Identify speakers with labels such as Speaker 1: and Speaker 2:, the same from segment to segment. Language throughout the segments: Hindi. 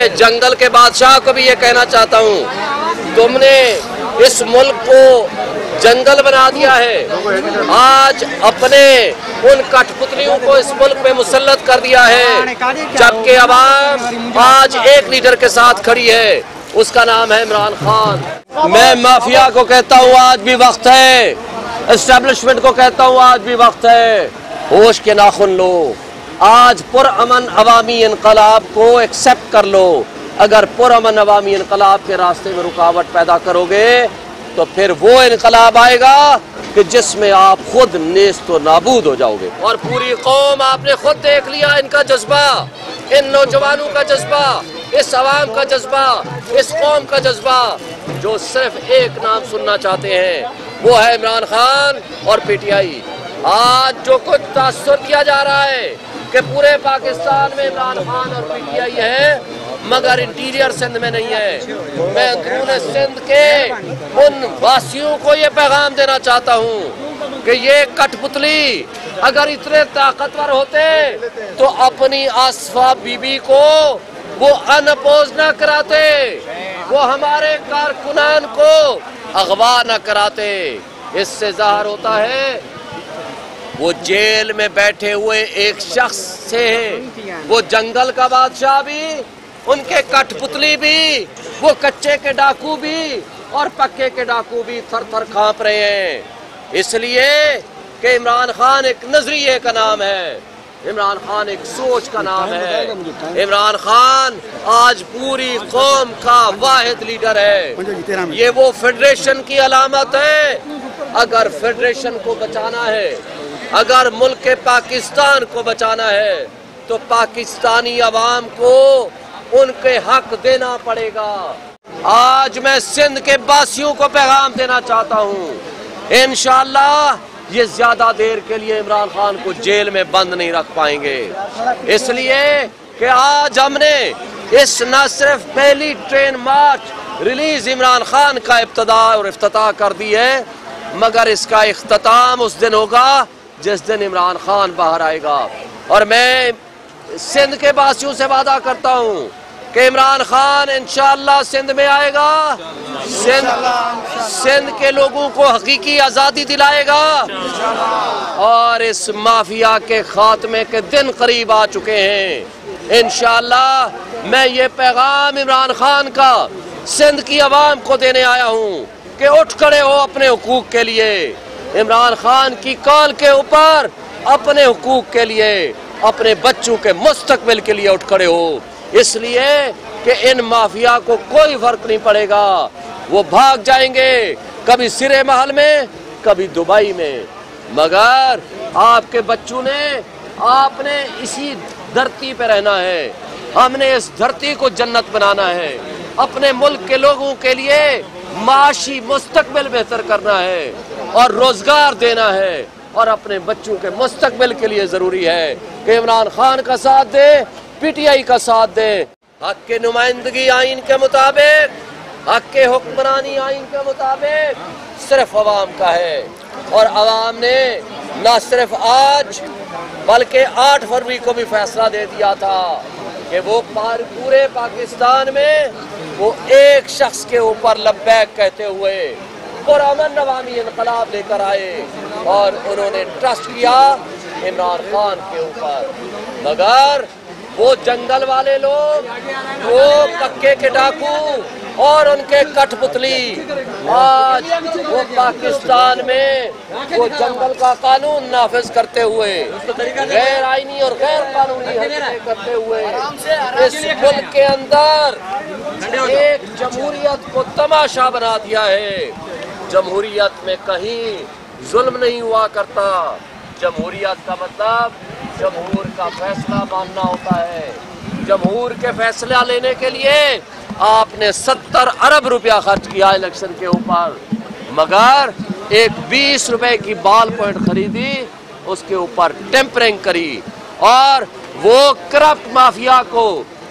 Speaker 1: जंगल के बादशाह को भी ये कहना चाहता हूँ, तुमने इस मुल्क को जंगल बना दिया है। आज अपने उन कठपुतलियों को इस मुल्क में मुसल्लत कर दिया है, जबकि अवाम आज एक लीडर के साथ खड़ी है, उसका नाम है इमरान खान। मैं माफिया को कहता हूँ आज भी वक्त है, एस्टेब्लिशमेंट को कहता हूँ आज भी वक्त है, होश के नाखुन लो। आज पुरअमन अवामी इनकलाब को एक्सेप्ट कर लो। अगर पुरअमन अवामी इनकलाब के रास्ते में रुकावट पैदा करोगे तो फिर वो इनकलाब आएगा कि जिसमें आप खुद नेस्त व नाबूद हो जाओगे। और पूरी कौम आपने खुद देख लिया, इनका जज्बा, इन नौजवानों का जज्बा, इस अवाम का जज्बा, इस कौम का जज्बा, जो सिर्फ एक नाम सुनना चाहते हैं, वो है इमरान खान और पीटीआई। आज जो कुछ तासुर किया जा रहा है कि पूरे पाकिस्तान में इमरान खान और पीटीआई है, मगर इंटीरियर सिंध में नहीं है। मैं अंदरूनी सिंध के उन वासियों को ये पैगाम देना चाहता हूँ कि ये कठपुतली अगर इतने ताकतवर होते तो अपनी आसफा बीबी को वो अनअपोज न कराते, वो हमारे कारकुनान को अगवा न कराते। इससे जाहिर होता है वो जेल में बैठे हुए एक शख्स से, वो जंगल का बादशाह भी, उनके कठपुतली भी, वो कच्चे के डाकू भी और पक्के के डाकू भी थर थर कांप रहे हैं। इसलिए कि इमरान खान एक नजरिए का नाम है, इमरान खान एक सोच का नाम है। इमरान खान आज पूरी कौम का वाहिद लीडर है। ये वो फेडरेशन की अलामत है। अगर फेडरेशन को बचाना है, अगर मुल्क के पाकिस्तान को बचाना है, तो पाकिस्तानी अवाम को उनके हक देना पड़ेगा। आज मैं सिंध के वासियों को पैगाम देना चाहता हूँ, इंशाअल्लाह ये ज्यादा देर के लिए इमरान खान को जेल में बंद नहीं रख पाएंगे। इसलिए कि आज हमने इस न सिर्फ पहली ट्रेन मार्च रिलीज इमरान खान का इब्तिदा और इफ्तिताह कर दी है, मगर इसका इख्तिताम उस दिन होगा जिस दिन इमरान खान बाहर आएगा। और मैं सिंध के वासियों से वादा करता हूँ कि इमरान खान इंशाअल्लाह सिंध में आएगा, सिंध के लोगों को हकीकी आज़ादी दिलाएगा और इस माफिया के खात्मे के दिन करीब आ चुके हैं। इंशाअल्लाह मैं ये पैगाम इमरान खान का सिंध की आवाम को देने आया हूँ कि उठ खड़े हो अपने हुकूक के लिए। इमरान खान की कॉल के ऊपर अपने हुकूक के लिए, अपने बच्चों के मुस्तकबिल के लिए उठ खड़े हो। इसलिए कि इन माफिया को कोई फर्क नहीं पड़ेगा, वो भाग जाएंगे कभी सिरे महल में, कभी दुबई में, मगर आपके बच्चों ने, आपने इसी धरती पे रहना है। हमने इस धरती को जन्नत बनाना है, अपने मुल्क के लोगों के लिए माशी मुस्तकबिल बेहतर करना है और रोजगार देना है, और अपने बच्चों के मुस्तकबिल के लिए जरूरी है कि इमरान खान का साथ दे, पीटीआई का साथ दे। हक के नुमाइंदगी आइन के मुताबिक, हक के हुक्मरानी आइन के मुताबिक सिर्फ अवाम का है। और अवाम ने न सिर्फ आज बल्कि 8 फरवरी को भी फैसला दे दिया था कि वो पूरे पाकिस्तान में वो एक शख्स के ऊपर लब्बैक कहते हुए पुरअमन अवामी इनकलाब लेकर आए और उन्होंने ट्रस्ट किया इमरान खान के ऊपर। मगर वो जंगल वाले लोग, वो पक्के के डाकू और उनके कठपुतली आज वो पाकिस्तान में वो जंगल का कानून नाफिज करते हुए, गैर आईनी और गैर कानूनी हरकतें करते हुए इस मुल्क के अंदर एक जमहूरियत को तमाशा बना दिया है। जमहूरियत में कहीं जुल्म नहीं हुआ करता। जमहूरियत का मतलब जमहूर का फैसला मानना होता है। जमहूर के फैसला लेने के लिए आपने 70 अरब रुपया खर्च किया इलेक्शन के ऊपर, मगर एक 20 रुपए की बॉल पॉइंट खरीदी, उसके ऊपर टेम्परिंग करी और वो करप्ट माफिया को,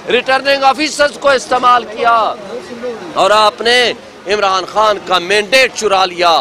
Speaker 1: रिटर्निंग ऑफिसर्स को इस्तेमाल किया और आपने इमरान खान का मैंडेट चुरा लिया।